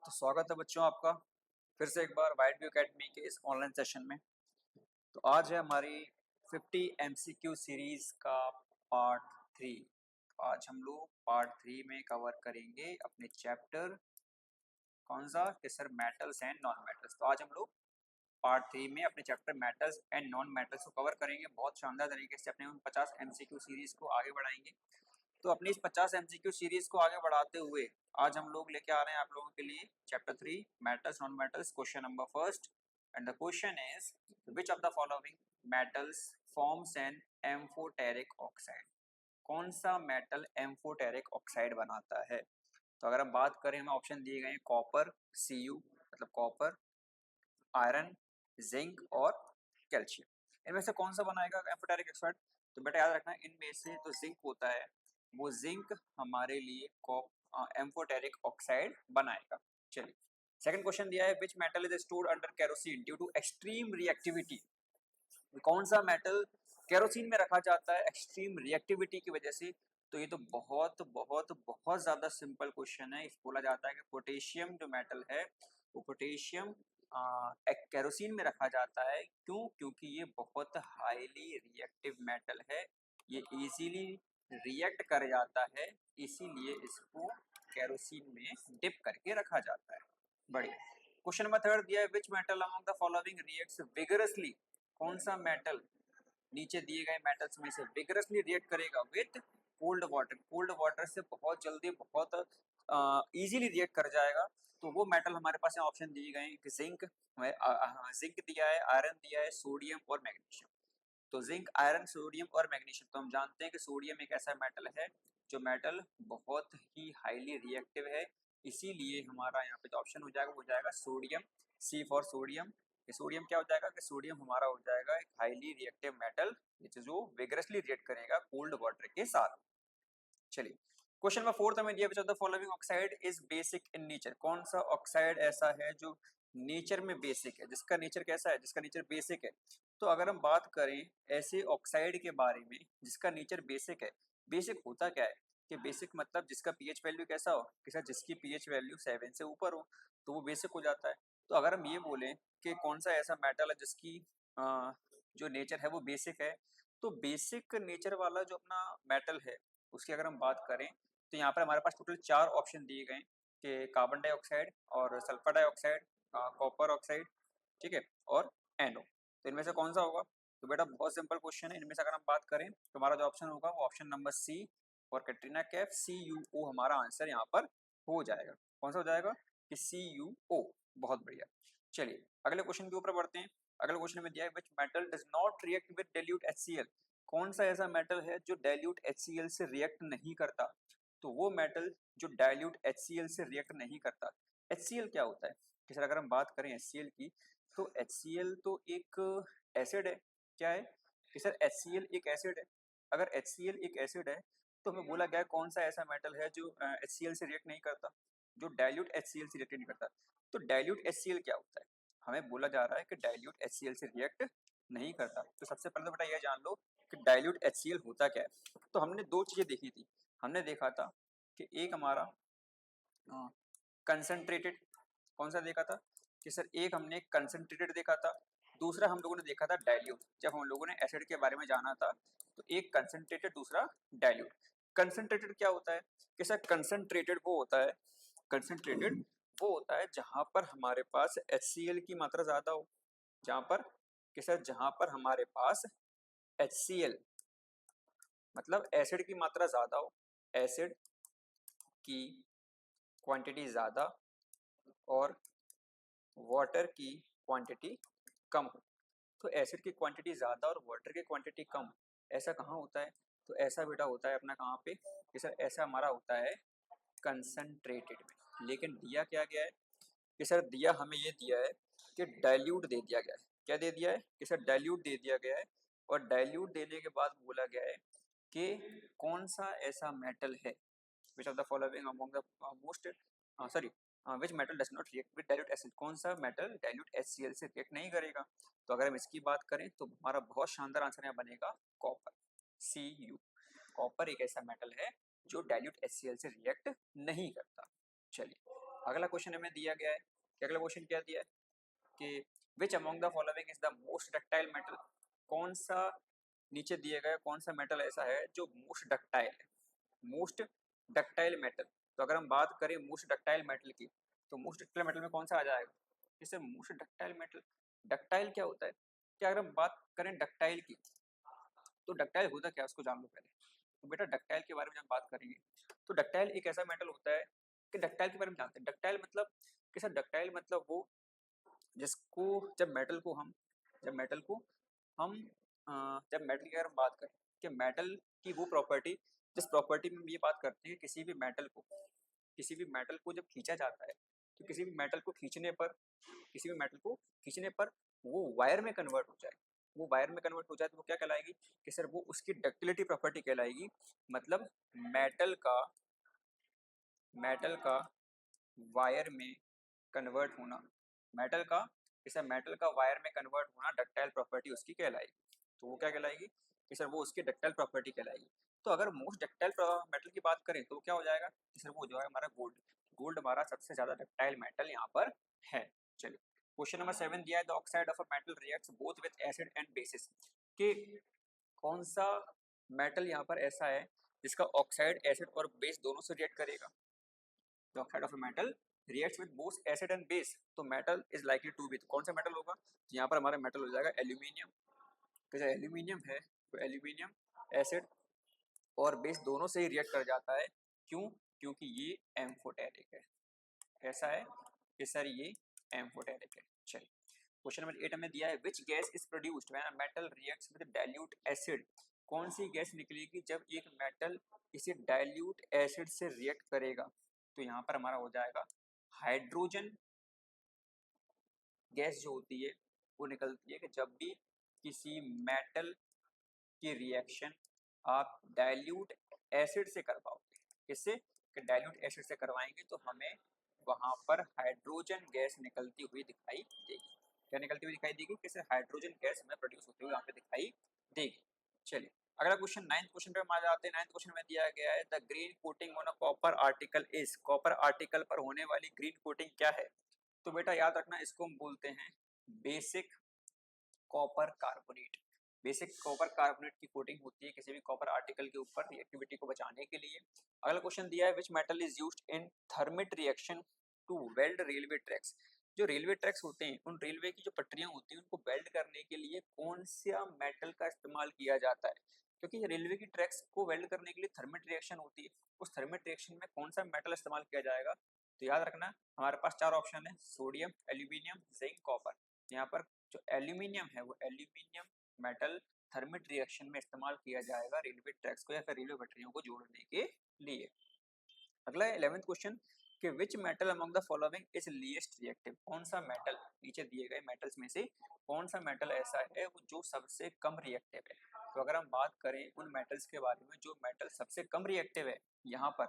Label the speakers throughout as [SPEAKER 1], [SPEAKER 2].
[SPEAKER 1] तो स्वागत है बच्चों आपका फिर से एक बार वाइट व्यू अकेडमी के इस ऑनलाइन सेशन में। तो आज है हमारी 50 एमसीक्यू सीरीज का पार्ट 3। आज हम लोग पार्ट 3 में कवर करेंगे अपने चैप्टर कौन सा कि sir metals and non metals. तो आज हम लोग पार्ट 3 में अपने chapter metals and non metals को कवर करेंगे। बहुत शानदार तरीके से अपने उन 50 एमसीक्यू सीरीज को आगे बढ़ाएंगे। तो अपनी इस 50 एमसीक्यू सीरीज को आगे बढ़ाते हुए आज हम लोग लेके आ रहे हैं आप लोगों के लिए chapter 3 metals non metals. Question number first and the question is which of the following metals forms an amphoteric oxide. कौन सा मेटल एम्फोटेरिक ऑक्साइड बनाता है? तो अगर हम बात करें, हमें ऑप्शन दिए गए हैं कॉपर, Cu मतलब कॉपर, आयरन, जिंक और कैल्शियम। इनमें से कौन सा बनाएगा एम्फोटेरिक ऑक्साइड? तो बेटा याद रखना, इनमें से जो जिंक होता है वो जिंक हमारे लिए एम्फोटेरिक ऑक्साइड बनाएगा। चलिए, सेकंड क्वेश्चन दिया है which metal is stored under kerosene due to extreme reactivity. कौन सा मेटल केरोसिन में रखा जाता है एक्सट्रीम रिएक्टिविटी की वजह से? तो ये तो बहुत बहुत बहुत ज्यादा सिंपल क्वेश्चन है। इस बोला जाता है कि पोटेशियम जो मेटल है वो पोटेशियम केरोसिन में रखा जाता है। क्यों? क्योंकि ये बहुत हाईली रिएक्टिव मेटल है, ये इजीली रिएक्ट कर जाता है, इसीलिए इसको केरोसिन में डिप करके रखा जाता है। बढ़िया। क्वेश्चन नंबर थर्ड दिया है which metal among the following reacts vigorously. कौन सा मेटल नीचे दिए गए मेटल्स में से विगरसली रिएक्ट करेगा with cold water? Cold water से बहुत जल्दी बहुत इजीली रिएक्ट कर जाएगा। तो वो मेटल हमारे पास यहाँ ऑप्शन दिए गए हैं कि जिंक, जिंक दिया है, आयरन दिया है, सोडियम और मैग्नीशियम। तो जिंक, आयरन, सोडियम और मैग्नीशियम। तो हम जानते हैं कि सोडियम एक ऐसा मेटल है जो मेटल बहुत ही हाईली रिएक्टिव है, इसीलिए हमारा यहाँ पे जो ऑप्शन हो जाएगा वो जाएगा sodium. C for sodium. Sodium क्या हो जाएगा कि सोडियम हमारा हो जाएगा एक हाईली रिएक्टिव मेटल जो विगरसली रिएक्ट करेगा कोल्ड वाटर के साथ। चलिए, क्वेश्चन नंबर फोर्थ हमें दिया which of the following oxide is basic in nature. कौन सा ऑक्साइड ऐसा है जो नेचर में बेसिक है, जिसका नेचर कैसा है, जिसका नेचर बेसिक है? तो अगर हम बात करें ऐसे ऑक्साइड के बारे में जिसका नेचर बेसिक है, बेसिक होता क्या है कि बेसिक मतलब जिसका पीएच वैल्यू कैसा हो, किसा जिसकी पीएच वैल्यू 7 से ऊपर हो तो वो बेसिक हो जाता है। तो अगर हम ये बोलें कि कौन सा ऐसा मेटल है जिसकी जो नेचर है वो बेसिक है, तो बेसिक नेचर वाला जो अपना मेटल है उसकी अगर हम बात करें तो यहाँ पर हमारे पास टोटल 4 ऑप्शन दिए गए कि कार्बन डाइऑक्साइड और सल्फर डाइऑक्साइड, कॉपर ऑक्साइड, ठीक है, और एनो। तो इनमें से कौन सा होगा? तो बेटा बहुत सिंपल क्वेश्चन है। इनमें से अगर हम बात करें तो हमारा जो ऑप्शन होगा वो ऑप्शन नंबर सी और कैटरीना कैफ CuO हमारा आंसर यहाँ पर हो जाएगा। कौन सा हो जाएगा? कि CuO। बहुत बढ़िया। चलिए अगले क्वेश्चन के ऊपर बढ़ते हैं। अगले क्वेश्चन में दिया है which metal does not react with dilute HCl। कौन सा ऐसा मेटल है जो डाइल्यूट HCl से रिएक्ट नहीं करता? तो वो मेटल जो डाइल्यूट HCl से रिएक्ट नहीं करता। HCl क्या होता है कि सर अगर हम बात करें HCl की, तो HCl तो एक एसिड है। क्या है कि सर HCl एक एसिड है। अगर HCl एक एसिड है तो हमें बोला गया कौन सा ऐसा मेटल है जो HCl से रिएक्ट नहीं करता, जो डाइल्यूट HCl से रिएक्ट नहीं करता। तो डाइल्यूट HCl क्या होता है? हमें बोला जा रहा है कि डाइल्यूट HCl से रिएक्ट नहीं करता। तो सबसे पहले तो बेटा ये जान लो कि डाइल्यूट HCl होता क्या है। तो हमने दो चीजें देखी थी। हमने देखा था कि एक हमारा कंसंट्रेटेड, कौन सा देखा था कि सर एक हमने कंसंट्रेटेड देखा था, दूसरा हम लोगों ने देखा था डाइल्यूट। जब हम लोगों ने एसिड के बारे में जाना था तो एक कंसंट्रेटेड दूसरा डाइल्यूट। कंसंट्रेटेड क्या होता है कि सर कंसंट्रेटेड वो होता है, कंसंट्रेटेड वो होता है जहां पर हमारे पास HCl की मात्रा ज्यादा हो। जहां पर कि सर जहां पर हमारे पास HCl मतलब एसिड की मात्रा ज्यादा हो, एसिड की क्वांटिटी ज्यादा और वाटर की क्वांटिटी कम हो। तो एसिड की क्वांटिटी ज़्यादा और वाटर की क्वांटिटी कम, ऐसा कहाँ होता है? तो ऐसा बेटा होता है अपना कहाँ पे कि सर ऐसा हमारा होता है कंसंट्रेटेड में। लेकिन दिया क्या गया है कि सर दिया हमें ये दिया है कि डाइल्यूट दे दिया गया है। क्या दे दिया है कि सर डाइल्यूट दे दिया गया है, और डाइल्यूट देने के बाद बोला गया है कि कौन सा ऐसा मेटल है विच of the following among the most sorry which metal does not react with dilute acid. कौन सा मेटल डाइल्यूट HCl से रिएक्ट नहीं करेगा? तो अगर हम इसकी बात करें तो हमारा बहुत शानदार आंसर यहाँ बनेगा कॉपर, Cu। कॉपर एक ऐसा मेटल है जो डाइल्यूट HCl से रिएक्ट नहीं करता। चलिए अगला क्वेश्चन हमें दिया गया है कि अगला क्वेश्चन क्या दिया है कि which among the following is the most ductile metal, कौन सा नीचे दिए गए कौन सा मेटल ऐसा है जो मोस्ट डक्टाइल है, मोस्ट डक्टाइल मेटल। तो अगर हम बात करें मोस्ट डक्टाइल मेटल की, तो मोस्ट डक्टाइल मेटल में कौन सा आ जाएगा, जैसे मोस्ट डक्टाइल मेटल, डक्टाइल क्या होता है, कि अगर हम बात करें डक्टाइल की, तो डक्टाइल होता क्या है उसको जान लो पहले। तो बेटा डक्टाइल के बारे में जब बात करेंगे, तो डक्टाइल एक ऐसा मेटल होता है कि डक्टाइल के बारे में जानते हैं। डक्टाइल मतलब कि सर डक्टाइल मतलब वो जिसको जब मेटल को हम जब मेटल की अगर हम बात करें कि मेटल की वो प्रॉपर्टी, जिस प्रॉपर्टी में हम ये बात करते हैं किसी भी मेटल को जब खींचा जाता है, तो किसी भी मेटल को खींचने पर किसी भी मेटल को खींचने पर वो वायर में कन्वर्ट हो जाए, वो वायर में कन्वर्ट हो जाए तो वो क्या कहलाएगी कि सर वो उसकी डक्टिलिटी प्रॉपर्टी कहलाएगी। मतलब मेटल का वायर में कन्वर्ट होना, मेटल का मेटल का वायर में कन्वर्ट होना डक्टाइल प्रॉपर्टी उसकी कहलाएगी। तो वो क्या कहलाएगी कि सर वो उसकी डक्टाइल प्रॉपर्टी कहलाएगी। तो अगर मोस्ट डक्टाइल मेटल की बात करें तो क्या हो जाएगा कि सर वो जो है हमारा गोल्ड, गोल्ड हमारा सबसे ज्यादा डक्टाइल मेटल यहाँ पर है। चलिए क्वेश्चन नंबर 7 दिया है, the oxide of a metal reacts both with acid and bases, कि कौन सा मेटल यहाँ पर ऐसा है जिसका ऑक्साइड एसिड और बेस दोनों से रिएक्ट करेगा। The oxide of a metal reacts with both acid and base, तो metal is likely to be, तो कौन सा मेटल होगा, तो यहाँ पर हमारा मेटल हो जाएगा एल्यूमिनियम। तो जो एल्यूमिनियम है तो एल्यूमिनियम एसिड और बेस दोनों से ही रिएक्ट कर जाता है। क्यों, क्योंकि ये एम्फोटेरिक है। ऐसा है कि सर ये एम्फोटेरिक है। चलिए क्वेश्चन नंबर 8 हमें दिया है, which gas is produced when a metal reacts with dilute acid, कौन सी गैस निकलेगी जब एक मेटल इसे डाइल्यूट एसिड से रिएक्ट करेगा। तो यहाँ पर हमारा हो जाएगा हाइड्रोजन गैस जो होती है वो निकलती है कि जब भी किसी मेटल की रिएक्शन आप डाइल्यूट एसिड से करवाओगे, किससे, कि डाइल्यूट एसिड से करवाएंगे तो हमें वहां पर हाइड्रोजन गैस निकलती हुई दिखाई देगी। क्या निकलती हुई दिखाई देगी, किसे, हाइड्रोजन गैस हमें प्रोड्यूस होती हुई यहाँ पे दिखाई देगी। चलिए अगला क्वेश्चन 9th क्वेश्चन पे हम आ जाते हैं। 9th क्वेश्चन में दिया गया है, the green coating on a copper article is, copper article पर होने वाली ग्रीन कोटिंग क्या है। तो बेटा याद रखना इसको हम बोलते हैं basic copper carbonate. Basic copper carbonate की कोटिंग होती है किसी भी कॉपर आर्टिकल के ऊपर रिएक्टिविटी को बचाने के लिए। अगला क्वेश्चन दिया है, which metal is used in thermite reaction to weld railway tracks, जो रेलवे ट्रैक्स होते हैं उन रेलवे की जो पटरियां होती हैं उनको वेल्ड करने के लिए कौन सा मेटल का इस्तेमाल किया जाता है। क्योंकि रेलवे की ट्रैक्स को वेल्ड करने के लिए थर्मिट रिएक्शन होती है, उस थर्मिट रिएक्शन में कौन सा मेटल इस्तेमाल किया जाएगा। तो याद रखना हमारे पास 4 ऑप्शन है, सोडियम, एल्यूमिनियम, जिंक, कॉपर। यहाँ पर जो एल्यूमिनियम है वो एल्यूमिनियम मेटल थर्मिट रिएक्शन में इस्तेमाल किया जाएगा रेलवे ट्रैक्स को या फिर रेलवे पटरियों को जोड़ने के लिए। अगला 11th क्वेश्चन कि which metal among the following is least reactive, कौन सा मेटल नीचे दिए गए मेटल्स में से कौन सा मेटल ऐसा है वो जो सबसे कम रिएक्टिव है। तो अगर हम बात करें उन मेटल्स के बारे में जो मेटल सबसे कम रिएक्टिव है यहाँ पर,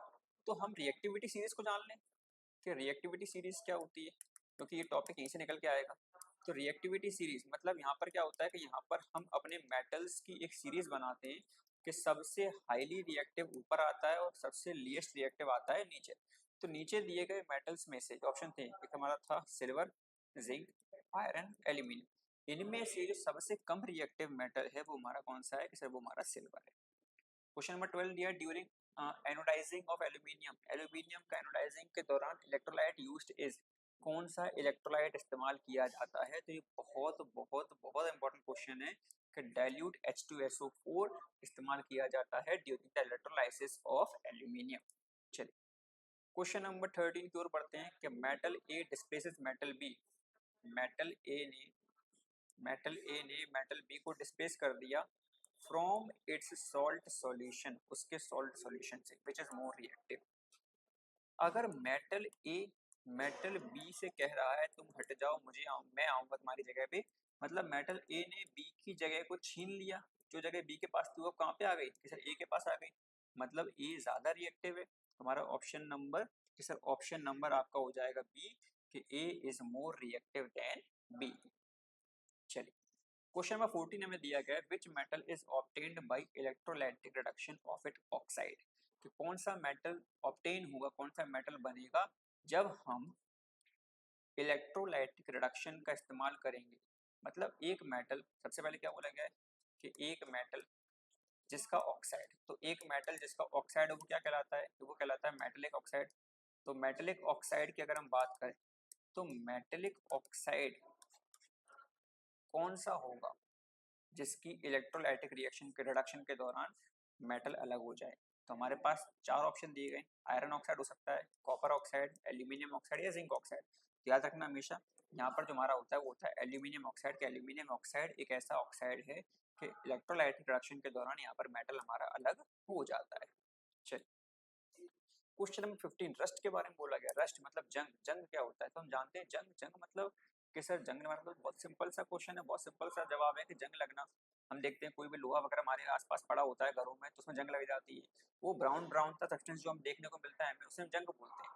[SPEAKER 1] तो हम रिएक्टिविटी सीरीज को जान लें कि रिएक्टिविटी सीरीज क्या होती है, क्योंकि ये टॉपिक यहीं से निकल के आएगा। तो रिएक्टिविटी सीरीज मतलब यहाँ पर क्या होता है कि यहाँ पर हम अपने मेटल्स की एक सीरीज बनाते हैं कि सबसे हाईली रिएक्टिव ऊपर आता है और सबसे लीस्ट रिएक्टिव आता है नीचे। तो नीचे दिए गए मेटल्स में से ऑप्शन थे, एक हमारा था सिल्वर, जिंक, आयरन, एल्यूमिनियम, इनमें से जो सबसे कम रिएक्टिव मेटल है वो हमारा कौन सा है, कि सर वो हमारा सिल्वर है। क्वेश्चन नंबर 12 दिया, during anodizing of aluminium, aluminium का एनोडाइजिंग के दौरान इलेक्ट्रोलाइट यूज्ड इज, कौन सा इलेक्ट्रोलाइट इस्तेमाल किया जाता है। तो ये बहुत बहुत बहुत इंपॉर्टेंट क्वेश्चन है कि डाइल्यूट H2SO4 इस्तेमाल किया जाता है during the electrolysis of aluminium. चलिए क्वेश्चन नंबर 13 की ओर बढ़ते हैं कि मेटल ए डिस्प्लेसेस मेटल बी, मेटल ए ने मेटल बी को डिस्प्लेस कर दिया फ्रॉम इट्स सॉल्ट सॉल्यूशन, उसके सॉल्ट सॉल्यूशन से, विच इज मोर रिएक्टिव। अगर मेटल ए मेटल बी से कह रहा है तुम हट जाओ मैं आऊंगा तुम्हारी जगह पे, मतलब मेटल ए ने बी की जगह को छीन लिया, जो जगह बी के पास थी वो कहाँ पे आ गई, कि सर ए के पास आ गई, मतलब ए ज्यादा रिएक्टिव है। हमारा ऑप्शन नंबर आपका हो जाएगा बी, कि A is more reactive than B. चलिए क्वेश्चन नंबर 14 हमें दिया गया है, which metal is obtained by electrolytic reduction of it oxide, कि कौन सा मेटल ऑब्टेन होगा, कौन सा मेटल बनेगा जब हम इलेक्ट्रोलाइटिक रिडक्शन का इस्तेमाल करेंगे, मतलब एक मेटल, सबसे पहले क्या बोला गया है कि एक मेटल जिसका ऑक्साइड, तो एक मेटल जिसका ऑक्साइड है वो क्या कहलाता है, तो वो कहलाता है मेटेलिक ऑक्साइड। तो मेटेलिक ऑक्साइड की अगर हम बात करें तो मेटेलिक ऑक्साइड कौन सा होगा जिसकी इलेक्ट्रोलाइटिक रिएक्शन के रिडक्शन के दौरान मेटल अलग हो जाए। तो हमारे पास चार ऑप्शन दिए गए, आयरन ऑक्साइड हो सकता है, कॉपर ऑक्साइड, एल्यूमिनियम ऑक्साइड या जिंक ऑक्साइड। याद रखना हमेशा यहाँ पर जो हमारा होता है वो होता है एल्यूमिनियम ऑक्साइड। के एल्यूमिनियम ऑक्साइड एक ऐसा ऑक्साइड है कि इलेक्ट्रोलाइटिक रिडक्शन के दौरान यहाँ पर मेटल हमारा अलग हो जाता है। चलिए क्वेश्चन नंबर 15, रस्ट के बारे में बोला गया। रस्ट मतलब जंग। जंग क्या होता है तो हम जानते हैं जंग, जंग मतलब कि सर जंग मतलब बहुत सिंपल सा क्वेश्चन है, बहुत सिंपल सा जवाब है कि जंग लगना। हम देखते हैं कोई भी लोहा वगैरह हमारे आसपास पड़ा होता है घरों में तो उसमें जंग लग जाती है, वो ब्राउन ब्राउन सा सब्सटेंस जो हम देखने को मिलता है हमें उसे हम जंग बोलते हैं।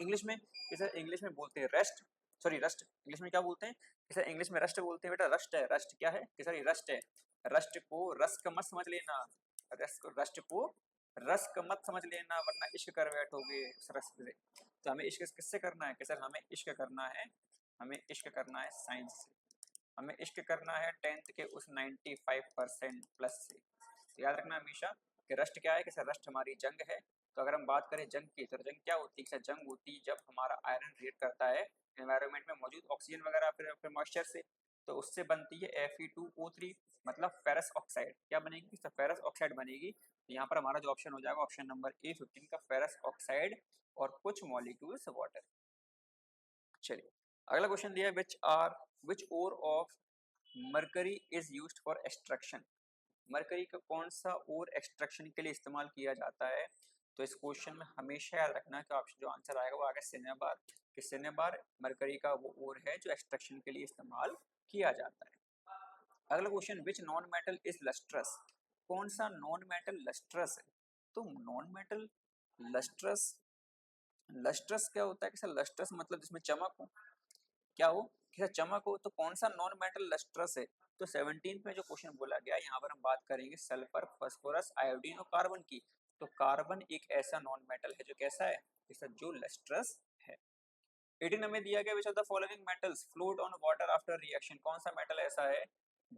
[SPEAKER 1] इंग्लिश में किसे इंग्लिश में बोलते हैं रस्ट, सॉरी रस्ट, इंग्लिश में क्या बोलते हैं किसे इंग्लिश में रस्ट बोलते हैं बेटा, रस्ट है, रस्ट क्या है कि सर ये रस्ट है। रस्ट को रस्क मत समझ लेना, रस्ट को रस्क मत समझ लेना वरना इश्क कर बैठोगे उस रस्क से। तो हमें इश्क किससे करना है कि सर हमें इश्क करना है, हमें इश्क करना है साइंस से, हमें इश्क करना है 10th के उस 95% प्लस से। तो याद रखना हमेशा कि रस्ट क्या है कि सर रस्ट हमारी जंग है। तो अगर हम बात करें जंग की तो जंग क्या होती है, सर जंग होती है जब हमारा आयरन रिएक्ट करता है एनवायरनमेंट में मौजूद ऑक्सीजन वगैरह फिर मॉइस्चर से, तो उससे बनती है Fe2O3 मतलब फेरस ऑक्साइड। क्या बनेगी सर फेरस ऑक्साइड बनेगी। तो यहाँ पर हमारा जो ऑप्शन हो जाएगा ऑप्शन नंबर A15 का फेरस ऑक्साइड और कुछ मॉलिक्यूल्स वाटर। चलिए अगला क्वेश्चन दिया है which ore of mercury is used for extraction. Mercury का कौन सा और एक्सट्रैक्शन के लिए इस्तेमाल किया जाता है। तो इस क्वेश्चन में हमेशा याद रखना कि ऑप्शन जो आंसर आएगा वो आगे सिनेबार, कि सिनेबार मरकरी का वो और है जो एक्सट्रैक्शन के लिए इस्तेमाल किया जाता है। अगला question which non metal is lustrous. कौन सा नॉन मेटल लस्ट्रस है। तो नॉन मेटल लस्ट्रस, लस्ट्रस क्या होता है कि सर लस्ट्रस मतलब जिसमें चमक हो, क्या हो कि सर चमक हो। तो कौन सा नॉन मेटल लस्ट्रस है। तो 17 में जो क्वेश्चन बोला गया यहाँ पर हम बात करेंगे सल्फर, फास्फोरस, आयोडीन और कार्बन की। तो कार्बन एक ऐसा नॉन मेटल है जो कैसा है कि सर जो लस्ट्रस है। 18 में दिया गया विच of the following metals float on water after reaction. कौन सा मेटल ऐसा है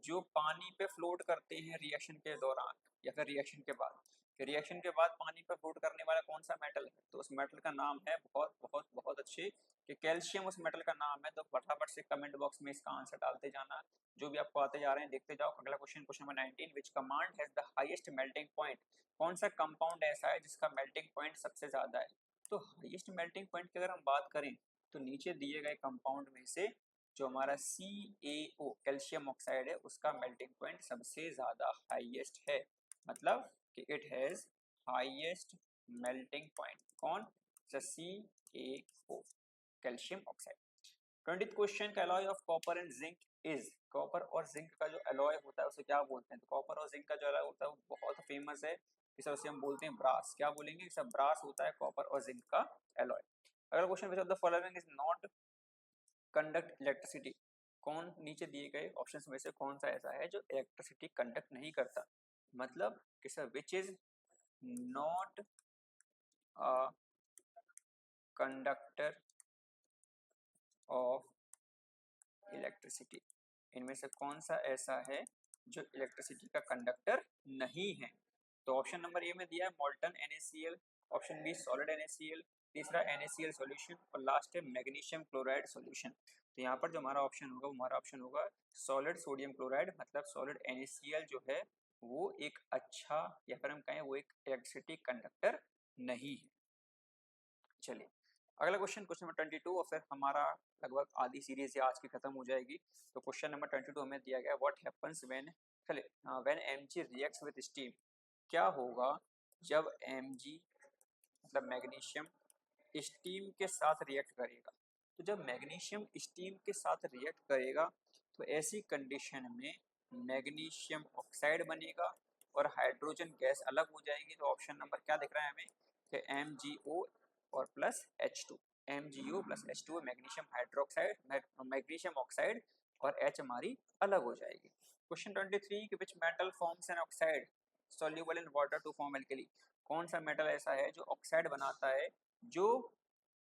[SPEAKER 1] जो पानी पे फ्लोट करते हैं रिएक्शन के दौरान या फिर रिएक्शन के बाद, कि रिएक्शन के बाद पानी पे फ्लोट करने वाला कौन सा मेटल है। तो उस मेटल का नाम है बहुत बहुत बहुत अच्छे कि कैल्शियम उस मेटल का नाम है। तो फटाफट से कमेंट बॉक्स में इसका आंसर डालते जाना, जो भी आपको आते जा रहे हैं देखते जाओ। अगला question, question number 19, which command has the highest melting point. कौन सा कंपाउंड ऐसा है जिसका मेल्टिंग पॉइंट सबसे ज्यादा है। तो हाईएस्ट मेल्टिंग पॉइंट की अगर हम बात करें तो नीचे दिए गए कंपाउंड में से जो हमारा CaO कैल्शियम ऑक्साइड है उसका मेल्टिंग पॉइंट सबसे ज्यादा हाईएस्ट है, मतलब कि it has highest melting point. कौन, CaO calcium oxide. 20th question का alloy of copper and zinc is. Copper और जिंक का जो एलॉय होता है उसे क्या बोलते हैं। तो कॉपर और जिंक का जो एलॉय होता है वो बहुत फेमस है, इसे उसे हम बोलते हैं ब्रास। क्या बोलेंगे, सब ब्रास होता है कॉपर और जिंक का एलॉय। अगला question, which of the following is not conduct electricity. कौन नीचे दिए गए ऑप्शंस में से कौन सा ऐसा है जो इलेक्ट्रिसिटी कंडक्ट नहीं करता, मतलब कि sir which is not a conductor of electricity. इनमें से कौन सा ऐसा है जो इलेक्ट्रिसिटी का कंडक्टर नहीं है। तो ऑप्शन नंबर ए में दिया है molten NaCl, option B solid NaCl, तीसरा NaCl सॉल्यूशन और लास्ट है मैग्नीशियम क्लोराइड सॉल्यूशन। तो यहाँ पर जो हमारा ऑप्शन होगा वो हमारा ऑप्शन होगा सॉलिड सोडियम क्लोराइड, मतलब सॉलिड NaCl जो है वो एक अच्छा या फिर हम कहें वो एक इलेक्ट्रिसिटी कंडक्टर नहीं है। चलिए अगला क्वेश्चन, क्वेश्चन नंबर 22 और फिर हमारा लगभग आधी सीरीज आज की खत्म हो जाएगी। तो क्वेश्चन नंबर 22 हमें दिया गया व्हाट हैपेंस व्हेन, चलिए when Mg reacts with steam. क्या होगा जब Mg मतलब मैग्नीशियम स्टीम के साथ रिएक्ट करेगा। तो जब मैग्नीशियम स्टीम के साथ रिएक्ट करेगा तो ऐसी कंडीशन में मैग्नीशियम ऑक्साइड बनेगा और हाइड्रोजन गैस अलग हो जाएगी। तो ऑप्शन नंबर क्या दिख रहा है हमें कि MgO और plus H2, MgO plus H2 magnesium hydroxide, magnesium oxide और H हमारी अलग हो जाएगी। क्वेश्चन 23 कि which metal forms an oxide soluble in water to form alkali. कौन सा मेटल ऐसा है जो ऑक्साइड बनाता है जो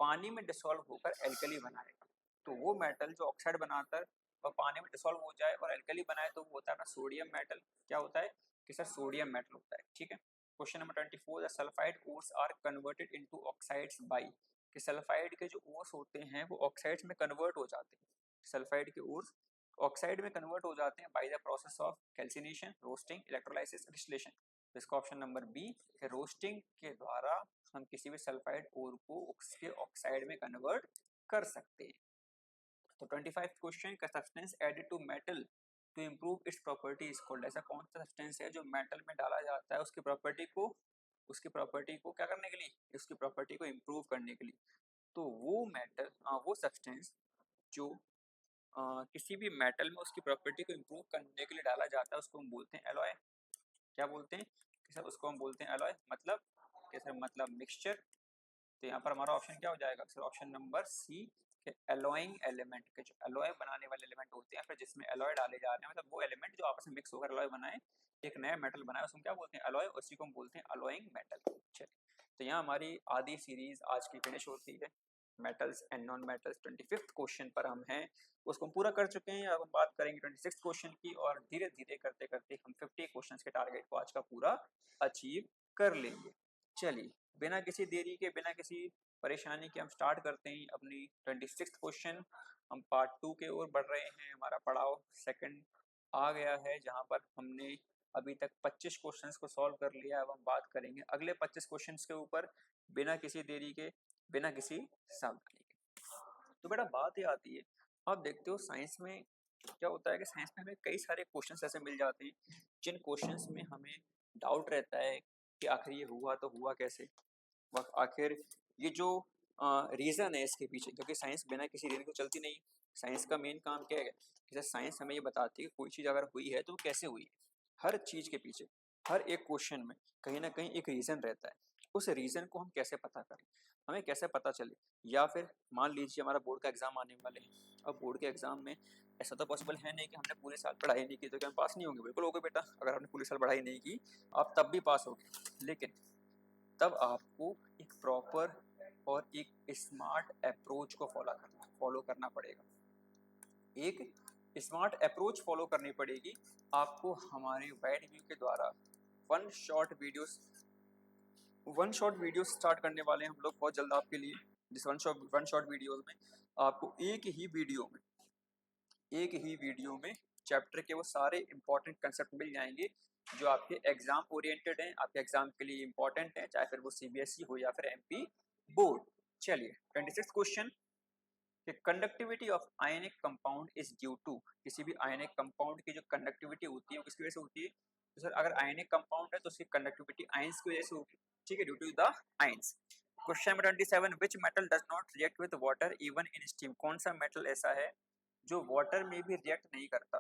[SPEAKER 1] पानी में डिसॉल्व होकर एल्कली बनाएगा। तो वो मेटल जो ऑक्साइड बनाता है और पानी में डिसॉल्व हो जाए और एल्कली बनाए तो वो होता है ना सोडियम मेटल। क्या होता है कि सर सोडियम मेटल होता है। ठीक है, question number 24, the sulphide ores are converted into oxides by, कि सल्फाइड के जो ओर्स होते हैं वो ऑक्साइड्स में कन्वर्ट हो जाते हैं। सल्फाइड के ओर्स ऑक्साइड में कन्वर्ट हो जाते हैं by the process of calcination, roasting, electrolysis, distillation. तो इसका ऑप्शन नंबर बी, रोस्टिंग के द्वारा हम किसी भी सल्फाइड ओर को उसके ऑक्साइड में कन्वर्ट कर सकते हैं। तो 25 क्वेश्चन, का substance added to metal to improve its property is called, ऐसा कौन सा सब्सटेंस है जो मेटल में डाला जाता है उसकी प्रॉपर्टी को क्या करने के लिए, उसकी प्रॉपर्टी को इम्प्रूव करने के लिए। तो वो मेटल वो सब्सटेंस जो किसी भी मेटल में उसकी प्रॉपर्टी को इम्प्रूव करने के लिए डाला जाता है उसको हम बोलते हैं एलॉय। क्या बोलते हैं कि सर उसको हम बोलते हैं एलॉय, मतलब कि सर मतलब मिक्सचर। तो यहाँ पर हमारा ऑप्शन क्या हो जाएगा सर, ऑप्शन नंबर सी के एलॉइंग एलिमेंट के, जो एलॉय बनाने वाले एलिमेंट होते हैं फिर जिसमें एलॉय डाले जा रहे हैं, मतलब वो एलिमेंट जो आपस में मिक्स होकर एलॉय बनाए, एक नया मेटल बनाए, उसको क्या बोलते हैं एलॉय, उसी को हम बोलते हैं एलॉइंग मेटल। चलिए, तो यहाँ हमारी आधी सीरीज आज की फिनिश होती है, metals and non metals. 25th question पर हम हैं, उसको हम पूरा कर चुके हैं। अब हम बात करेंगे 26th क्वेश्चन की, और धीरे धीरे करते करते हम 50 क्वेश्चन के टारगेट को आज का पूरा अचीव कर लेंगे। चलिए, बिना किसी देरी के, बिना किसी परेशानी के हम स्टार्ट करते हैं अपनी 26th क्वेश्चन। हम पार्ट 2 के ओर बढ़ रहे हैं, हमारा पड़ाव सेकंड आ गया है, जहां पर हमने अभी तक 25 क्वेश्चंस को सॉल्व कर लिया है। अब हम बात करेंगे अगले 25 क्वेश्चंस के ऊपर, बिना किसी देरी के, बिना किसी सावधानी के। तो बेटा बात ये आती है, आप देखते हो साइंस में क्या होता है कि साइंस में हमें कई सारे क्वेश्चंस ऐसे मिल जाते हैं जिन क्वेश्चंस में हमें डाउट रहता है कि आखिर ये हुआ तो हुआ कैसे, आखिर ये जो रीज़न है इसके पीछे, क्योंकि साइंस बिना किसी रीज़न को चलती नहीं। साइंस का मेन काम क्या है, जैसे साइंस हमें ये बताती है कि कोई चीज़ अगर हुई है तो वो कैसे हुई है। हर चीज़ के पीछे, हर एक क्वेश्चन में कहीं ना कहीं एक रीज़न रहता है। उस रीज़न को हम कैसे पता करें, हमें कैसे पता चले। या फिर मान लीजिए हमारा बोर्ड का एग्ज़ाम आने वाले हैं, अब बोर्ड के एग्ज़ाम में ऐसा तो पॉसिबल है नहीं कि हमने पूरे साल पढ़ाई नहीं की तो क्या हम पास नहीं होंगे, बिल्कुल होगे बेटा। अगर आपने पूरे साल पढ़ाई नहीं की आप तब भी पास होगे, लेकिन तब आपको एक प्रॉपर और एक स्मार्ट अप्रोच को फॉलो करना पड़ेगा। एक स्मार्ट अप्रोच फॉलो करनी पड़ेगी आपको। हमारे वाइड व्यू के द्वारा वन शॉट वीडियो स्टार्ट करने वाले हैं हम लोग बहुत जल्द आपके लिए। जिस वन शॉट वीडियोस में आपको एक ही वीडियो में चैप्टर के वो सारे इंपॉर्टेंट कंसेप्ट मिल जाएंगे जो आपके एग्जाम ओरिएंटेड हैं, आपके एग्जाम के लिए इंपॉर्टेंट है, चाहे फिर वो सीबीएसई हो या फिर एमपी बोर्ड। चलिए, 26 question, conductivity of ionic compound is due to, किसी भी आयनिक कंपाउंड की जो कंडक्टिविटी होती है वो किसकी वजह से होती है। तो सर अगर आयनिक कंपाउंड है तो उसकी कंडक्टिविटी आयंस की वजह से होगी। ठीक है, due to the ions. Question number 27, which metal does not react with water even in steam, कौन सा मेटल ऐसा है जो वाटर में भी रिएक्ट नहीं करता,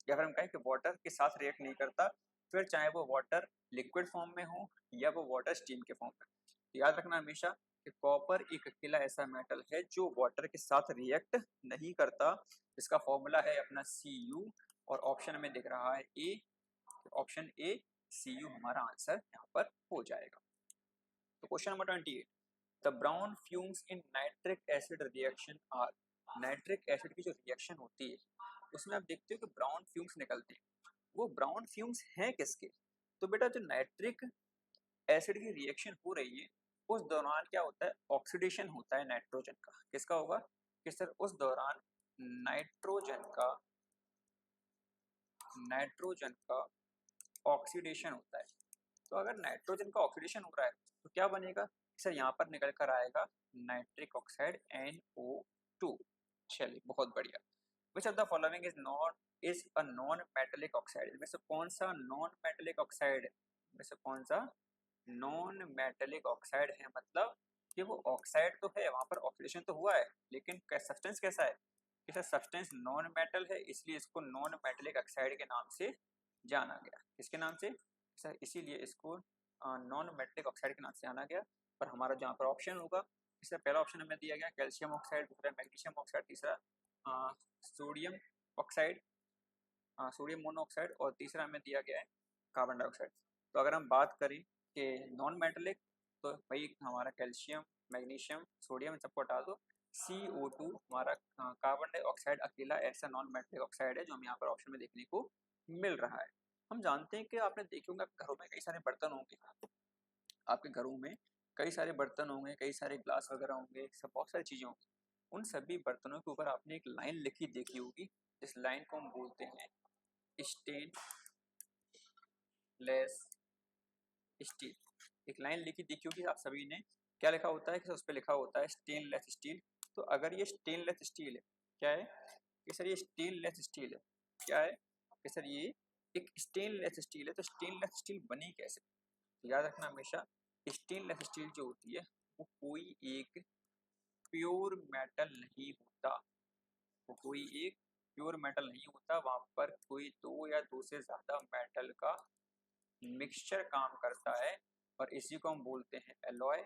[SPEAKER 1] या फिर हम कहें कि वाटर के साथ रिएक्ट नहीं करता, फिर चाहे वो वाटर लिक्विड फॉर्म में हो या वो वाटर स्टीम के फॉर्म में। याद रखना हमेशा कि कॉपर एक अकेला ऐसा मेटल है जो वाटर के साथ रिएक्ट नहीं करता। इसका फॉर्मूला है अपना Cu, और ऑप्शन में दिख रहा है ए, ऑप्शन ए Cu हमारा आंसर यहाँ पर हो जाएगा। तो question number 28, the brown fumes in nitric acid reaction are, nitric acid की जो रिएक्शन होती है उसमें आप देखते हो कि ब्राउन फ्यूम्स निकलते हैं। वो ब्राउन फ्यूम्स हैं किसके, तो बेटा जो नाइट्रिक एसिड की रिएक्शन हो रही है उस दौरान क्या होता है, ऑक्सीडेशन होता है नाइट्रोजन का। किसका होगा कि सर उस दौरान नाइट्रोजन का ऑक्सीडेशन होता है। तो अगर नाइट्रोजन का ऑक्सीडेशन हो रहा है तो क्या बनेगा सर, यहाँ पर निकल कर आएगा नाइट्रिक ऑक्साइड NO2। चलिए, बहुत बढ़िया। विच of the following is a non metallic oxide, इनमें से कौन सा नॉन मेटेलिक ऑक्साइड है, इनमें से कौन सा नॉन मेटेलिक ऑक्साइड है, मतलब कि वो ऑक्साइड तो है, वहां पर ऑक्सीडेशन तो हुआ है, लेकिन सब्सटेंस कैसा है, इसका सब्सटेंस नॉन मेटल है, इसलिए इसको नॉन मेटेलिक ऑक्साइड के नाम से जाना गया। इसके नाम से सर, इसीलिए इसको नॉन मेटेलिक ऑक्साइड के नाम से जाना गया। पर हमारा जहाँ पर ऑप्शन होगा, इसका पहला ऑप्शन हमें दिया गया कैल्शियम ऑक्साइड, दूसरा मैग्नीशियम ऑक्साइड, तीसरा सोडियम ऑक्साइड, सोडियम मोनोऑक्साइड, और तीसरा हमें दिया गया है कार्बन डाइऑक्साइड। तो अगर हम बात करें कि नॉन मेटेलिक, तो भाई हमारा कैल्शियम मैग्नीशियम, सोडियम सबको हटा दो, CO2 हमारा कार्बन डाइऑक्साइड अकेला ऐसा नॉन मेटलिक ऑक्साइड है जो हमें यहाँ पर ऑप्शन में देखने को मिल रहा है। हम जानते हैं कि आपने देखे होंगे घरों में कई सारे बर्तन होंगे, आपके घरों में कई सारे बर्तन होंगे, कई सारे ग्लास वगैरह होंगे, सब बहुत सारी चीज़ें होंगी। उन सभी बर्तनों के ऊपर आपने एक लाइन लिखी देखी होगी, इस लाइन को हम बोलते हैं स्टेनलेस स्टील। एक लाइन लिखी देखी होगी आप सभी ने, क्या लिखा होता है कि उस पर लिखा होता है स्टेनलेस स्टील। तो अगर ये स्टेनलेस स्टील है, क्या है कि सर ये स्टेनलेस स्टील है, क्या है कि सर ये एक स्टेनलेस स्टील है, तो स्टेनलेस स्टील बनी कैसे? याद रखना हमेशा, स्टेनलेस स्टील जो होती है वो कोई एक प्योर मेटल नहीं होता, वो कोई एक प्योर मेटल नहीं होता, वहां पर कोई दो या दो से ज्यादा मेटल का मिक्सचर काम करता है और इसी को हम बोलते हैं एलॉय।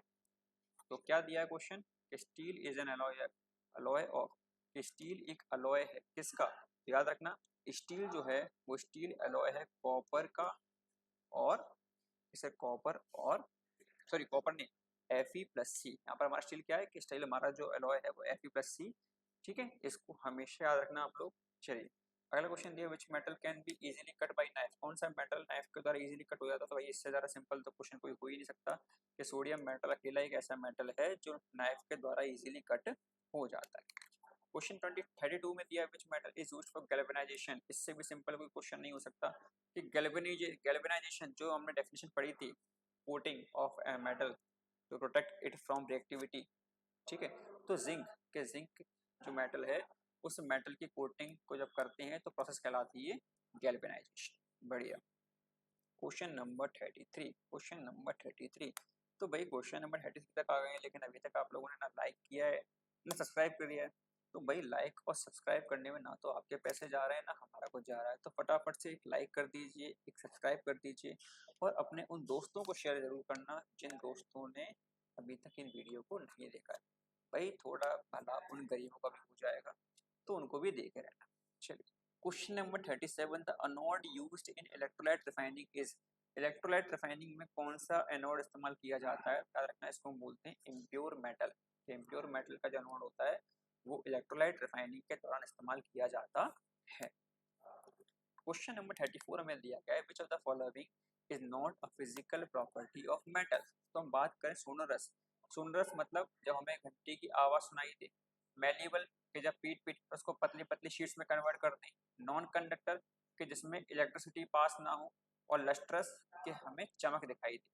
[SPEAKER 1] तो क्या दिया है question, steel is an alloy, alloy of, steel एक एलॉय है किसका? याद रखना स्टील जो है वो स्टील एलॉय है कॉपर का, और इसे कॉपर और सॉरी कॉपर नहीं Fe+C, यहाँ पर हमारा स्टील क्या है कि स्टील हमारा जो एलॉय है वो Fe+C, ठीक है, इसको हमेशा याद रखना आप लोग। चलिए अगला क्वेश्चन दिया, which metal can be easily cut by knife, कौन सा मेटल नाइफ के द्वारा इजीली कट हो जाता है? तो भाई इससे ज़्यादा सिंपल तो क्वेश्चन कोई हो ही नहीं सकता कि सोडियम मेटल अकेला एक ऐसा मेटल है जो नाइफ के द्वारा इजीली कट हो जाता है। क्वेश्चन 32 में दिया है which metal is used for galvanisation, इससे भी सिंपल कोई क्वेश्चन नहीं हो सकता कि गैल्वेनाइजेशन जो हमने डेफिनेशन पढ़ी थी, coating of a metal to protect it from reactivity, ठीक है, तो जिंक जो मेटल है उस मेटल की कोटिंग को जब करते हैं तो प्रोसेस कहलाती है गैल्वेनाइजेशन। बढ़िया। क्वेश्चन नंबर 33, तो भाई क्वेश्चन नंबर 33 तक आ गए हैं, लेकिन अभी तक आप लोगों ने ना लाइक किया है ना सब्सक्राइब कर दिया है। तो भाई लाइक और सब्सक्राइब करने में ना तो आपके पैसे जा रहे हैं ना हमारा कुछ जा रहा है, तो फटाफट से एक लाइक कर दीजिए, एक सब्सक्राइब कर दीजिए और अपने उन दोस्तों को शेयर जरूर करना जिन दोस्तों ने अभी तक इन वीडियो को नहीं देखा है। भाई थोड़ा भला उन गरीबों का भी हो जाएगा, तो उनको भी देखे रहना। चलिए question number 37, the anode used in electrolyte refining is, electrolyte refining में कौन सा एनोड इस्तेमाल किया जाता है? याद रखना इसको हम बोलते हैं इम्प्योर मेटल। इम्प्योर मेटल का जो एनोड होता है वो इलेक्ट्रोलाइट रिफाइनिंग के दौरान इस्तेमाल किया जाता है। क्वेश्चन नंबर 34 में दिया गया है विच of the following is not a physical property of metal. तो हम बात करें सोनोरस, सोनोरस मतलब जब हमें घंटी की आवाज सुनाई दे, मैल्लेबल के जब पीट पीट उसको पतली पतली शीट्स में कन्वर्ट कर दें, नॉन कंडक्टर के जिसमें इलेक्ट्रिसिटी पास ना हो, और लस्ट्रस के हमें चमक दिखाई दे।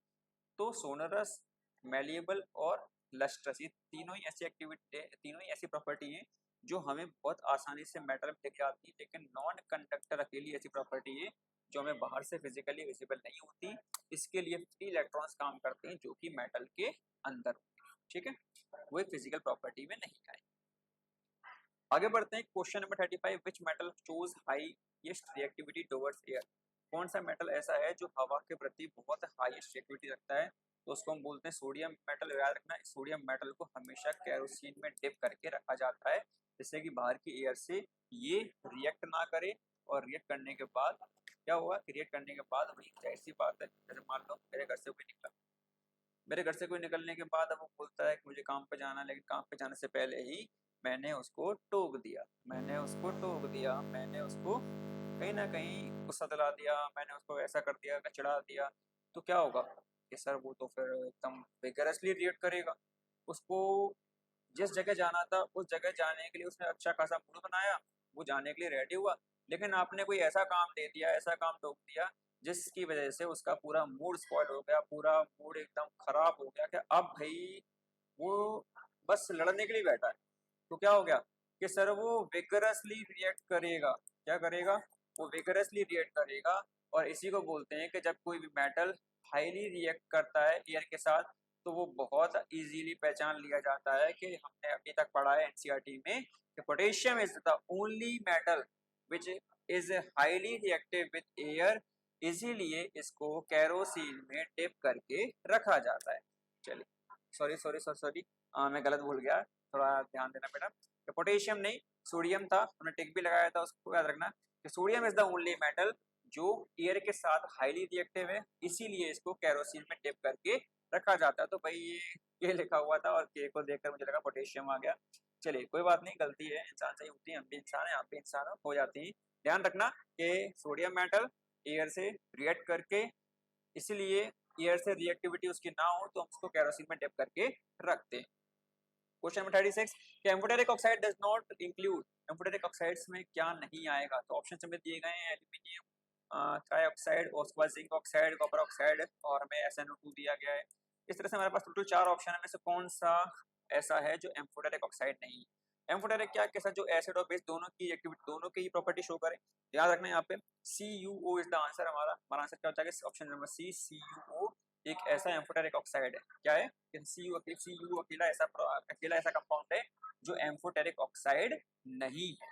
[SPEAKER 1] तो सोनोरस, मैल्लेबल और लस्ट्रस ये तीनों ही ऐसी एक्टिविटी, तीनों ही ऐसी प्रॉपर्टी है जो हमें बहुत आसानी से मेटल में दिख जाती है, लेकिन नॉन कंडक्टर अकेली ऐसी प्रॉपर्टी है जो हमें बाहर से फिजिकली विजिबल नहीं होती। इसके लिए फ्री इलेक्ट्रॉन्स काम करते हैं जो कि मेटल के अंदर होते हैं, ठीक है, वो एक फिजिकल प्रॉपर्टी में नहीं आए। आगे बढ़ते हैं question number 35, which metal shows highest reactivity towards air, कौन सा मेटल ऐसा है जो हवा के प्रति बहुत हाईएस्ट रिएक्टिविटी रखता है? तो उसको हम बोलते हैं सोडियम मेटल। याद रखना सोडियम मेटल को हमेशा केरोसिन में डिप करके रखा जाता है जिससे कि बाहर की एयर से ये रिएक्ट ना करे, और रिएक्ट करने के बाद क्या हुआ, रिएक्ट करने के बाद वही जाहिर सी बात है, जैसे मान लो मेरे घर से कोई निकला, मेरे घर से कोई निकलने के बाद अब वो बोलता है कि मुझे काम पे जाना है, लेकिन काम पे जाने से पहले ही मैंने उसको टोक दिया, मैंने उसको कहीं ना कहीं गुस्सा दिला दिया, मैंने उसको ऐसा कर दिया, चिढ़ा दिया, तो क्या होगा कि सर वो तो फिर एकदम विगरसली रिएक्ट करेगा। उसको जिस जगह जाना था उस जगह जाने के लिए उसने अच्छा खासा मूड बनाया, वो जाने के लिए रेडी हुआ, लेकिन आपने कोई ऐसा काम दे दिया, ऐसा काम टोक दिया जिसकी वजह से उसका पूरा मूड स्पॉइल हो गया, पूरा मूड एकदम खराब हो गया कि अब भाई वो बस लड़ने के लिए बैठा है। तो क्या हो गया कि सर वो विगरसली रिएक्ट करेगा, क्या करेगा, वो विगरसली रिएक्ट करेगा। और इसी को बोलते हैं कि जब कोई भी मेटल हाईली रिएक्ट करता है एयर के साथ तो वो बहुत इजीली पहचान लिया जाता है कि हमने अभी तक पढ़ा है एनसीईआरटी में कि potassium is the only metal which is highly reactive with air, इसीलिए इसको केरोसिन में डिप करके रखा जाता है। चलिए सॉरी मैं गलत भूल गया, थोड़ा ध्यान देना बेटा, पोटेशियम नहीं सोडियम था, हमने टिक भी लगाया था, उसको याद रखना कि sodium is the only metal जो एयर के साथ हाईली रिएक्टिव है, इसीलिए इसको केरोसिन में डिप करके रखा जाता है। तो भाई ये लिखा हुआ था और के को देखकर मुझे लगा पोटेशियम आ गया। चलिए कोई बात नहीं, गलती है, इंसान से ही होती है, हम भी इंसान हैं, आप भी इंसान हो जाती है। ध्यान रखना कि सोडियम मेटल एयर से रिएक्ट करके, इसीलिए एयर से रिएक्टिविटी उसकी ना हो तो हम उसको केरोसिन में डिप करके रखते हैं। क्वेश्चन नंबर 36 कि amphoteric oxide does not include, amphoteric oxides में क्या नहीं आएगा? तो ऑप्शन हमें दिए गए हैं एल्यूमिनियम ट्राइऑक्साइड, उसके बाद जिंक ऑक्साइड, कॉपर ऑक्साइड और हमें SnO2 दिया गया है। इस तरह से हमारे पास टोटल 4 ऑप्शन है, में से कौन सा ऐसा है जो एम्फोटेरिक ऑक्साइड नहीं है? एम्फोटेरिक क्या के साथ जो एसिड और बेस दोनों की एक्टिविटी, दोनों की प्रॉपर्टी शो करे। याद रखना यहाँ पे CuO इज द आंसर। हमारा आंसर क्या हो जाएगा? ऑप्शन नंबर सी, CuO एक ऐसा एम्फोटेरिक ऑक्साइड है। क्या है? CuO अकेला ऐसा कंपाउंड है जो एम्फोटेरिक ऑक्साइड नहीं है।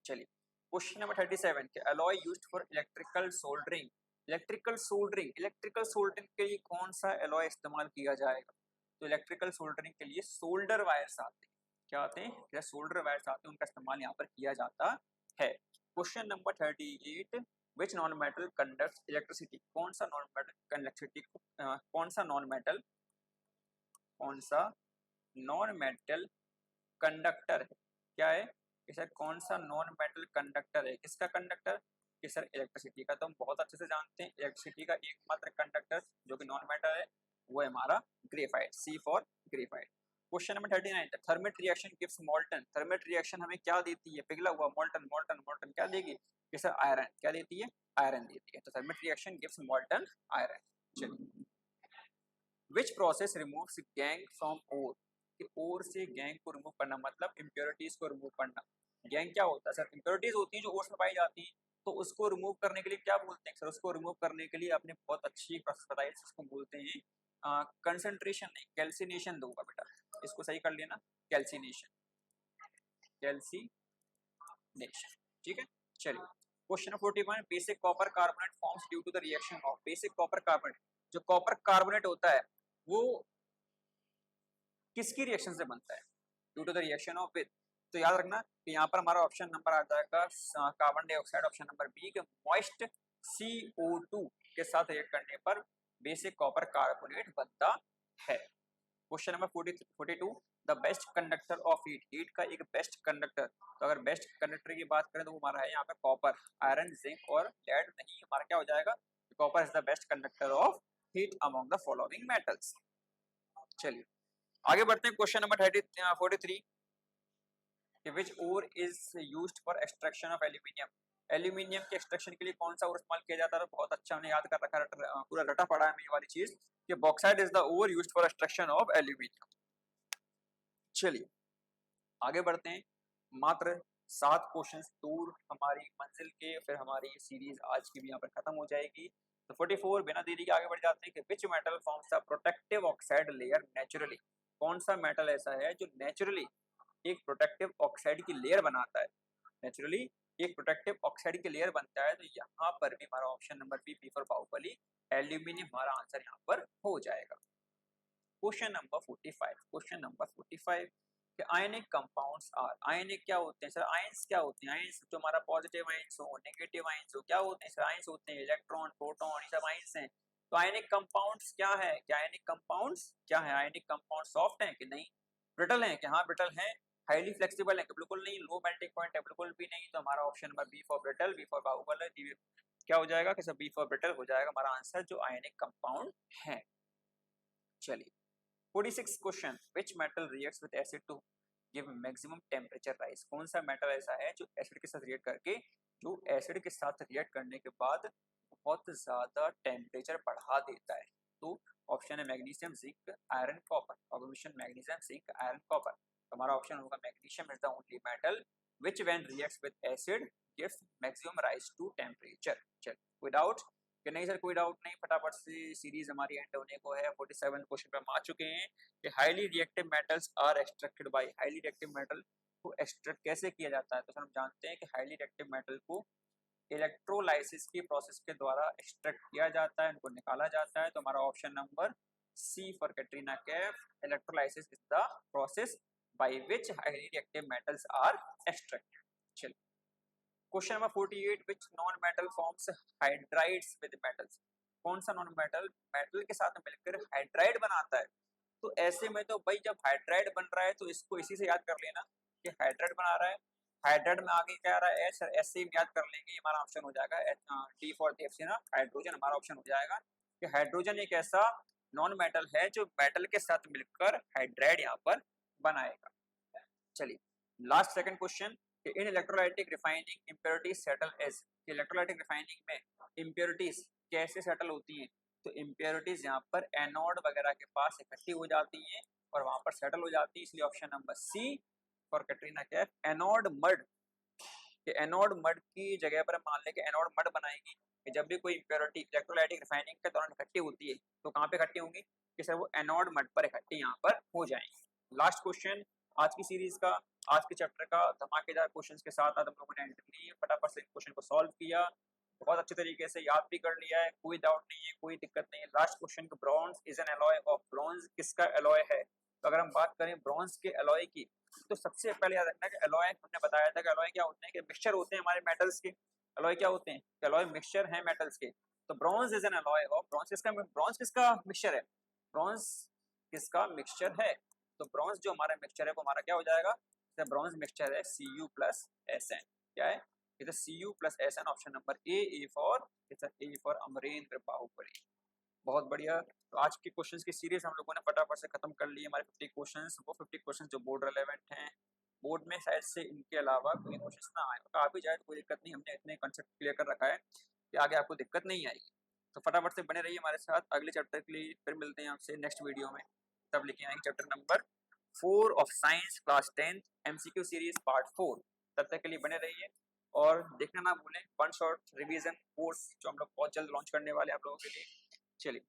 [SPEAKER 1] चलिए क्वेश्चन नंबर 37 के alloy used for electrical soldering, electrical soldering के लिए कौन सा अलॉय इस्तेमाल किया जाएगा? तो इलेक्ट्रिकल सोल्डरिंग के लिए सोल्डर वायर्स आते हैं। क्या आते हैं? क्या सोल्डर वायर्स आते हैं, उनका इस्तेमाल यहाँ पर किया जाता है। क्वेश्चन नंबर 38 विच नॉन मेटल कंडक्ट्स इलेक्ट्रिसिटी, कौन सा नॉन मेटल इलेक्ट्रिसिटी कौन सा नॉन मेटल कंडक्टर है? क्या है कि सर कौन सा नॉन मेटल कंडक्टर है? किसका कंडक्टर? कि सर इलेक्ट्रिसिटी का। तो हम बहुत अच्छे से जानते हैं इलेक्ट्रिसिटी का एकमात्र कंडक्टर जो कि नॉन मेटल है वो है हमारा graphite, C for graphite. Question number 39 thermite reaction gives molten, thermite reaction हमें क्या देती है? पिघला हुआ मोल्टन, मोल्टन क्या देगी? कि सर आयरन। क्या देती है? आयरन देती है। तो thermite reaction gives molten iron. चलिए which process removes gangue from ore, कि ओर से गैंग को रिमूव करना मतलब इम्प्योरिटीज को रिमूव करना। गैंग क्या होता है सर? इम्प्योरिटीज होती है जो ओर्स में पाई जाती है। तो उसको रिमूव करने के लिए क्या बोलते हैं सर? उसको रिमूव करने के लिए आपने बहुत अच्छी प्रोसेस बताई, इसको बोलते हैं कंसंट्रेशन नहीं, कैल्सिनेशन दूंगा बेटा, इसको सही कर लेना, कैल्सिनेशन, ठीक है। चलिए question 41 basic copper carbonate forms due to the reaction of, basic copper carbonate, जो कॉपर कार्बोनेट होता है वो किसकी रिएक्शन से बनता है? Due to the reaction of with. तो याद रखना कि यहाँ पर हमारा ऑप्शन नंबर आ जाएगा carbon dioxide, option number B के मॉइस्ट CO2 के साथ रिएक्ट करने पर बेसिक कॉपर कार्बोनेट बनता है। Question number 42 the best conductor of heat, heat का एक बेस्ट कंडक्टर। तो अगर बेस्ट कंडक्टर की बात करें तो वो हमारा है यहाँ पे कॉपर, आयरन, जिंक और लेड नहीं, हमारा क्या हो जाएगा? Copper is the best conductor of heat among the following metals. चलिए आगे बढ़ते हैं question number 43 which ore is used for extraction of aluminium, aluminium के एक्सट्रैक्शन के लिए कौन सा ओर इस्तेमाल किया जाता है? बहुत अच्छा हमने याद कर रखा, पूरा रटा पड़ा है ये वाली चीज कि bauxite is the ore used for extraction of aluminium. चलिए आगे बढ़ते हैं, मात्र 7 क्वेश्चंस दूर हमारी मंजिल के, फिर हमारी सीरीज आज की भी यहाँ पर खत्म हो जाएगी। तो 44 बिना देरी के आगे बढ़ जाते हैं कि which metal forms the protective oxide layer naturally, कौन सा मेटल ऐसा है जो नेचुरली एक प्रोटेक्टिव ऑक्साइड की लेयर बनाता है? नेचुरली एक प्रोटेक्टिव ऑक्साइड की लेयर बनता है। तो यहाँ पर भी हमारा option number B for Baahubali, aluminium हमारा आंसर यहाँ पर हो जाएगा। क्वेश्चन नंबर 45 कि आयनिक कंपाउंड्स आर, आयनिक क्या होते हैं सर? आयंस क्या होते हैं? आयंस जो हमारा पॉजिटिव आयंस हो, नेगेटिव आयंस हो, क्या होते हैं सर? आयंस होते हैं, इलेक्ट्रॉन, प्रोटॉन, ये सब आयंस हैं। तो आयनिक कंपाउंड्स क्या है? क्या आयनिक कंपाउंड्स क्या है? आयनिक कंपाउंड सॉफ्ट हैं कि नहीं? ब्रिटल हैं कि हाँ ब्रिटल हैं? हाईली फ्लेक्सिबल है कि बिल्कुल नहीं? लो मेल्टिंग पॉइंट है बिल्कुल भी नहीं? तो हमारा option number B for brittle, B for Baahubali, क्या हो जाएगा कि सर बी फॉर ब्रिटल हो जाएगा हमारा आंसर, जो आयनिक कंपाउंड है। चलिए 46 question which metal reacts with acid to give maximum temperature rise, कौन सा मेटल ऐसा है जो एसिड के साथ रिएक्ट करके, जो एसिड के साथ रिएक्ट करने के बाद बहुत ज्यादा टेम्परेचर बढ़ा देता है? तो ऑप्शन है magnesium, zinc, iron, copper. Combination magnesium, zinc, iron, copper. हमारा ऑप्शन होगा magnesium is the only metal which when reacts with acid gives maximum rise to temperature. चल विदाउट कि नहीं सर कोई डाउट नहीं, फटाफट से सीरीज हमारी एंड होने को है। 47 क्वेश्चन पे हम आ चुके हैं कि highly reactive metals are extracted by, highly reactive metal को एक्सट्रैक्ट कैसे किया जाता है? तो सर हम जानते हैं कि हाईली रिएक्टिव मेटल को इलेक्ट्रोलाइसिस की प्रोसेस के द्वारा एक्सट्रैक्ट किया जाता है, इनको निकाला जाता है। तो हमारा option number C for Katrina Kaif, electrolysis is the process by which highly reactive metals are extracted. चलिए question number 48 which non metal forms hydrides with metals, कौन सा नॉन मेटल मेटल के साथ मिलकर हाइड्राइड बनाता है। तो ऐसे में तो भाई जब हाइड्राइड बन रहा है तो इसको इसी से याद कर लेना कि हाइड्राइड बना रहा है। हाइड्राइड में आगे क्या आ रहा है, एच, एच से याद कर लेंगे, ये हमारा ऑप्शन हो जाएगा डी फॉर डी, ना हाइड्रोजन हमारा ऑप्शन हो जाएगा कि हाइड्रोजन एक ऐसा नॉन मेटल है जो मेटल के साथ मिलकर हाइड्राइड यहाँ पर बनाएगा। चलिए last second question, in electrolytic refining impurities settle as, electrolytic refining में इम्प्योरिटीज कैसे सेटल होती हैं। तो इम्प्योरिटीज यहाँ पर एनोड वगैरह के पास इकट्ठी हो जाती हैं और वहां पर सेटल हो जाती है, इसलिए option number C for Katrina Kaif anode mud, कि एनोड मड की जगह पर मान लें कि एनोड मड बनाएगी कि जब भी कोई इम्प्योरिटी इलेक्ट्रोलाइटिक रिफाइनिंग के दौरान इकट्ठी होती है तो कहाँ पे इकट्ठी होंगी, कि सर वो एनोड मड पर इकट्ठी यहाँ पर हो जाएंगी। लास्ट क्वेश्चन आज की सीरीज का, आज के चैप्टर का धमाकेदार क्वेश्चंस के साथ आज हम लोगों ने एंट्री ली है, फटाफट से क्वेश्चन को सॉल्व किया, बहुत अच्छे तरीके से याद भी कर लिया है, कोई डाउट नहीं है, कोई दिक्कत नहीं है। लास्ट क्वेश्चन का bronze is an alloy of, bronze किसका एलॉय है। तो अगर हम बात करें ब्रॉन्ज के एलॉय की तो सबसे पहले याद रखना कि एलॉय हमने बताया था कि एलॉय क्या होते हैं, कि मिक्सचर होते हैं हमारे मेटल्स के। एलॉय क्या होते हैं, एलॉय मिक्सचर हैं मेटल्स के। तो bronze is an alloy of, bronze किसका मिक्सचर है, ब्रॉन्ज किसका मिक्सचर है। तो ब्रॉन्ज जो हमारा मिक्सचर है वो हमारा क्या हो जाएगा, ब्रॉन्ज मिक्सचर है Cu प्लस SN, क्या है इधर Cu plus SN, option number A for Amarendra Baahubali. बहुत बढ़िया। तो आज के क्वेश्चंस की सीरीज हम लोगों ने फटाफट से खत्म कर ली। हमारे 50 क्वेश्चंस, वो 50 क्वेश्चंस जो बोर्ड रेलेवेंट हैं, बोर्ड में शायद से इनके अलावा कोई क्वेश्चंस ना आए, तो आ भी जाए तो कोई दिक्कत नहीं, हमने इतने कंसेप्ट क्लियर कर रखा है कि आगे आपको दिक्कत नहीं आएगी। तो फटाफट से बने रहिए हमारे साथ, अगले चैप्टर के लिए फिर मिलते हैं आपसे नेक्स्ट वीडियो में। तब लेके आएंगे chapter number 4 of science class 10 MCQ series part 4। तब तक के लिए बने रहिए और देखना ना भूलें वन शॉट रिवीजन कोर्स जो हम लोग बहुत जल्द लॉन्च करने वाले हैं आप लोगों के लिए। चलिए।